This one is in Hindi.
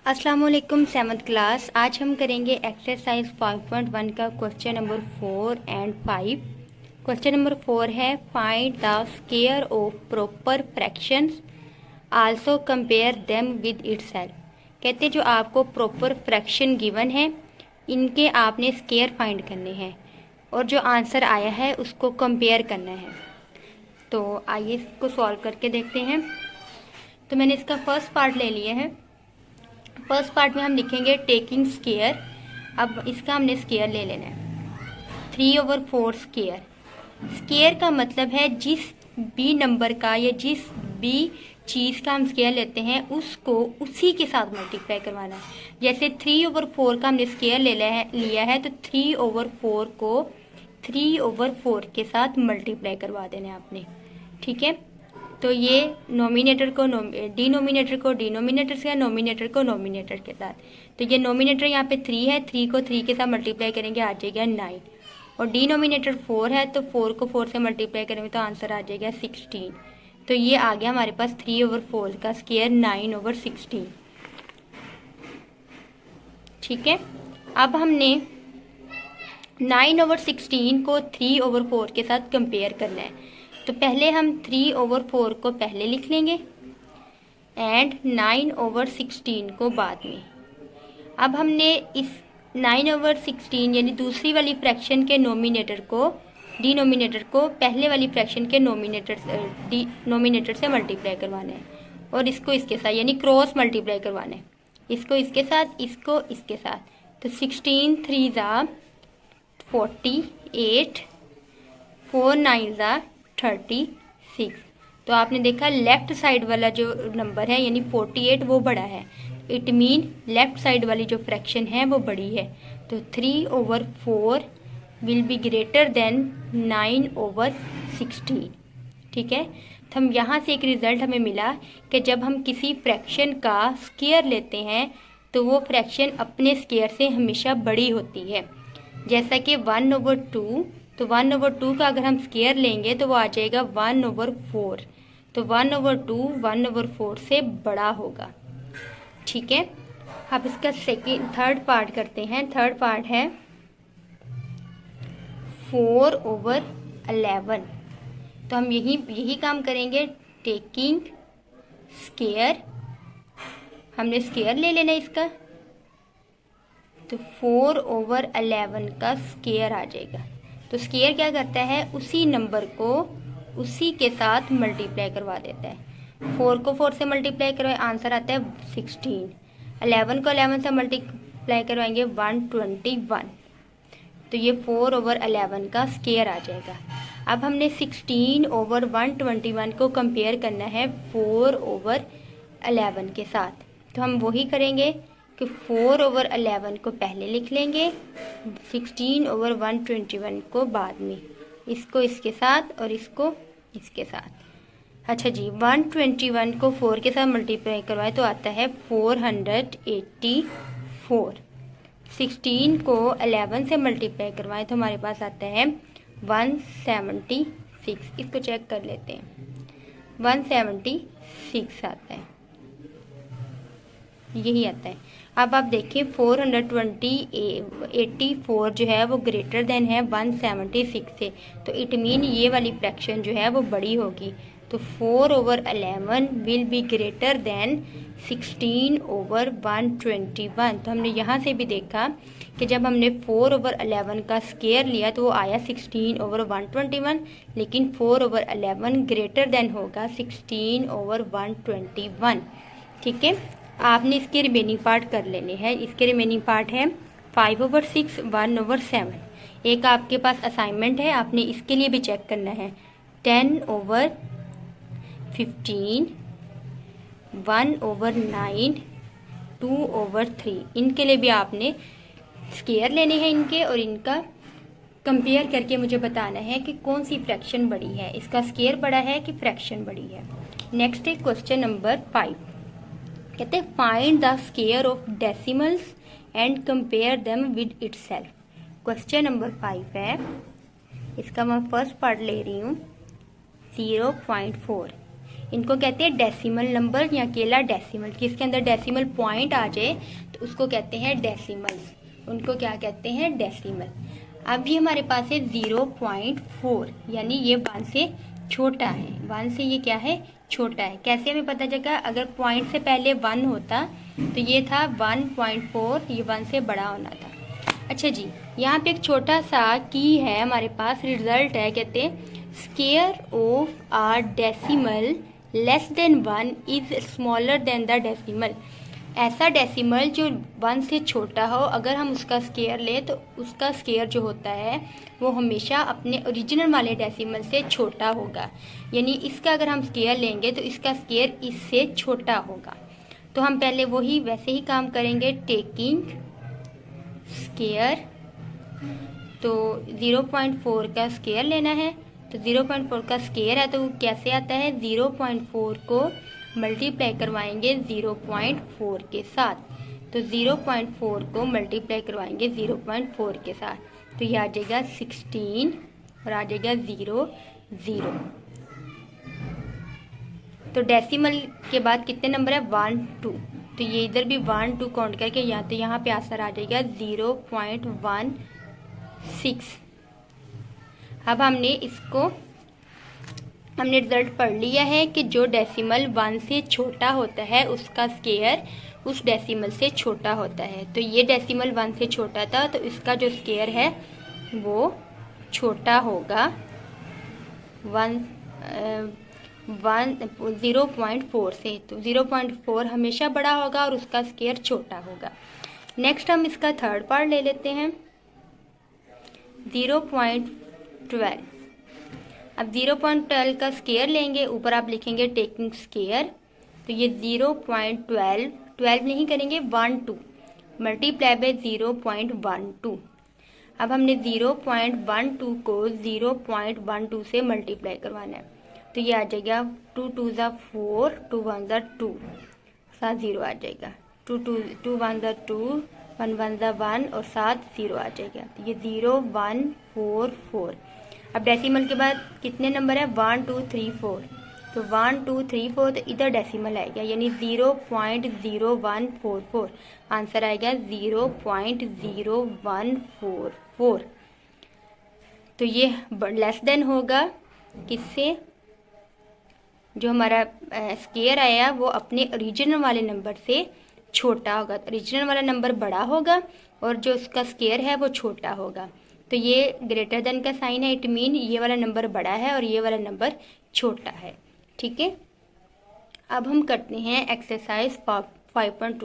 अस्सलाम वालेकुम 7th क्लास। आज हम करेंगे एक्सरसाइज 5.1 का question number 4 and 5। Question number 4 है find the square of proper fractions also compare them with itself. कहते जो आपको प्रॉपर फ्रैक्शन गिवन है इनके आपने स्क्वायर फाइंड करने हैं और जो आंसर आया है उसको कंपेयर करना है। तो आइए इसको सॉल्व करके देखते हैं। तो मैंने इसका फर्स्ट पार्ट ले लिया है। फर्स्ट पार्ट में हम लिखेंगे टेकिंग स्क्वायर। अब इसका हमने स्क्वायर ले लेना है 3/4 स्क्वायर। स्क्वायर का मतलब है जिस भी नंबर का या जिस भी चीज़ का हम स्क्वायर लेते हैं उसको उसी के साथ मल्टीप्लाई करवाना है। जैसे 3/4 का हमने स्क्वायर लिया है तो 3/4 को 3/4 के साथ मल्टीप्लाई करवा देना है आपने। ठीक है, तो ये नोमिनेटर को डिनोमिनेटर को डिनोमिनेटर से, नोमिनेटर को नोमिनेटर के साथ। तो ये नोमिनेटर यहाँ पे 3 है, 3 को 3 के साथ मल्टीप्लाई करेंगे आ जाएगा 9। और डिनोमिनेटर 4 है तो 4 को 4 से मल्टीप्लाई करेंगे तो आंसर आ जाएगा 16। तो ये आ गया हमारे पास 3/4 का स्क्वायर 9/16। ठीक है, अब हमने 9/16 को 3/4 के साथ कंपेयर करना है। तो पहले हम 3/4 को पहले लिख लेंगे एंड 9/16 को बाद में। अब हमने इस 9/16 यानी दूसरी वाली फ्रैक्शन के नोमिनेटर को डिनोमिनेटर को पहले वाली फ्रैक्शन के नोमिनेटर से मल्टीप्लाई करवाना है और इसको इसके साथ यानी क्रॉस मल्टीप्लाई करवाना है। इसको इसके साथ, इसको इसके साथ। तो 16 3 ज़ा 48, 4 9 ज़ा 36। तो आपने देखा लेफ्ट साइड वाला जो नंबर है यानी 48 वो बड़ा है। इट मीन लेफ्ट साइड वाली जो फ्रैक्शन है वो बड़ी है। तो 3/4 विल बी ग्रेटर देन 9/16। ठीक है, तो हम यहाँ से एक रिजल्ट हमें मिला कि जब हम किसी फ्रैक्शन का स्क्वायर लेते हैं तो वो फ्रैक्शन अपने स्क्वायर से हमेशा बड़ी होती है। जैसा कि 1/2, तो 1/2 का अगर हम स्क्वायर लेंगे तो वो आ जाएगा 1/4। तो 1/2 1/4 से बड़ा होगा। ठीक है, अब इसका थर्ड पार्ट करते हैं। थर्ड पार्ट है 4/11। तो हम यही काम करेंगे। टेकिंग स्क्वायर, हमने स्क्वायर ले लेना इसका, तो 4/11 का स्क्वायर आ जाएगा। तो स्क्वायर क्या करता है, उसी नंबर को उसी के साथ मल्टीप्लाई करवा देता है। 4 को 4 से मल्टीप्लाई करवाए आंसर आता है 16। 11 को 11 से मल्टीप्लाई करवाएंगे 121। तो ये 4/11 का स्क्वायर आ जाएगा। अब हमने 16/121 को कंपेयर करना है 4/11 के साथ। तो हम वही करेंगे कि 4/11 को पहले लिख लेंगे, 16/121 को बाद में। इसको इसके साथ और इसको इसके साथ। अच्छा जी, 121 को 4 के साथ मल्टीप्लाई करवाए तो आता है 484। 16 को 11 से मल्टीप्लाई करवाए तो हमारे पास आता है 176। इसको चेक कर लेते हैं, 176 आता है, यही आता है। अब आप देखिए 484 जो है वो ग्रेटर देन है 176 से। तो इट मीन ये वाली फ्रैक्शन जो है वो बड़ी होगी। तो 4/11 विल बी ग्रेटर देन 16/121। तो हमने यहाँ से भी देखा कि जब हमने 4/11 का स्क्वायर लिया तो वो आया 16/121, लेकिन 4/11 ग्रेटर देन होगा 16/121। ठीक है, आपने इसके रिमेनिंग पार्ट कर लेने हैं। इसके रिमेनिंग पार्ट है 5/6, 1/7। एक आपके पास असाइनमेंट है, आपने इसके लिए भी चेक करना है 10/15, 1/9, 2/3। इनके लिए भी आपने स्क्वायर लेने हैं इनके और इनका कंपेयर करके मुझे बताना है कि कौन सी फ्रैक्शन बड़ी है, इसका स्क्वायर बड़ा है कि फ्रैक्शन बड़ी है। नेक्स्ट है क्वेश्चन नंबर 5। कहते हैं find the square of decimals and compare them with itself. Question number 5 है, इसका मैं फर्स्ट पार्ट ले रही हूँ 0.4। इनको कहते हैं डेसिमल नंबर या अकेला डेसिमल। जिसके अंदर डेसिमल पॉइंट आ जाए तो उसको कहते हैं डेसिमल्स, उनको क्या कहते हैं, डेसिमल। अब ये हमारे पास है 0.4, यानी ये 1 से छोटा है, 1 से ये क्या है, छोटा है। कैसे हमें पता चलेगा, अगर पॉइंट से पहले 1 होता तो ये था 1.4, ये 1 से बड़ा होना था। अच्छा जी, यहाँ पे एक छोटा सा की है हमारे पास, रिजल्ट है, कहते हैं square of a decimal less than 1 is smaller than the decimal. ऐसा डेसिमल जो 1 से छोटा हो, अगर हम उसका स्क्वायर लें तो उसका स्क्वायर जो होता है वो हमेशा अपने ओरिजिनल वाले डेसिमल से छोटा होगा। यानी इसका अगर हम स्क्वायर लेंगे तो इसका स्क्वायर इससे छोटा होगा। तो हम पहले वही वैसे ही काम करेंगे, टेकिंग स्क्वायर। तो 0.4 का स्क्वायर लेना है, तो 0.4 का स्क्वायर है तो वो कैसे आता है, 0.4 को मल्टीप्लाई करवाएंगे 0.4 के साथ। तो 0.4 को मल्टीप्लाई करवाएंगे 0.4 के साथ, तो ये आ जाएगा 16 और आ जाएगा 0 0। तो डेसिमल के बाद कितने नंबर है, 1 2, तो ये इधर भी 1 2 काउंट करके यहाँ, तो यहाँ पे आंसर आ जाएगा 0.16। अब हमने रिजल्ट पढ़ लिया है कि जो डेसिमल 1 से छोटा होता है उसका स्क्वायर उस डेसिमल से छोटा होता है। तो ये डेसिमल 1 से छोटा था तो इसका जो स्क्वायर है वो छोटा होगा 0.4 से। तो 0.4 हमेशा बड़ा होगा और उसका स्क्वायर छोटा होगा। नेक्स्ट हम इसका थर्ड पार्ट ले लेते हैं, 0.12। अब 0.12 का स्क्वायर लेंगे, ऊपर आप लिखेंगे टेकिंग स्क्वायर। तो ये 0.12, 12 नहीं करेंगे 1 2 मल्टीप्लाई बाय 0.12। अब हमने 0.12 को 0.12 से मल्टीप्लाई करवाना है, तो ये आ जाएगा 2 2 ज़ा 4, 2 1 ज़ा 2, साथ 0 आ जाएगा, 2 1 ज़ा 2, 1 1 ज़ा 1 और साथ 0 आ जाएगा। तो ये 0 1 4 4। अब डेसिमल के बाद कितने नंबर है, 1 2 3 4, तो 1 2 3 4, तो इधर डेसिमल आएगा यानी 0.0144, आंसर आएगा 0.0144। तो ये लेस देन होगा किससे, जो हमारा स्क्वायर आया वो अपने ओरिजिनल वाले नंबर से छोटा होगा। तो ओरिजिनल वाला नंबर बड़ा होगा और जो उसका स्क्वायर है वो छोटा होगा। तो ये ग्रेटर देन का साइन है, इट मीन ये वाला नंबर बड़ा है और ये वाला नंबर छोटा है। ठीक है, अब हम करते हैं एक्सरसाइज 5.2।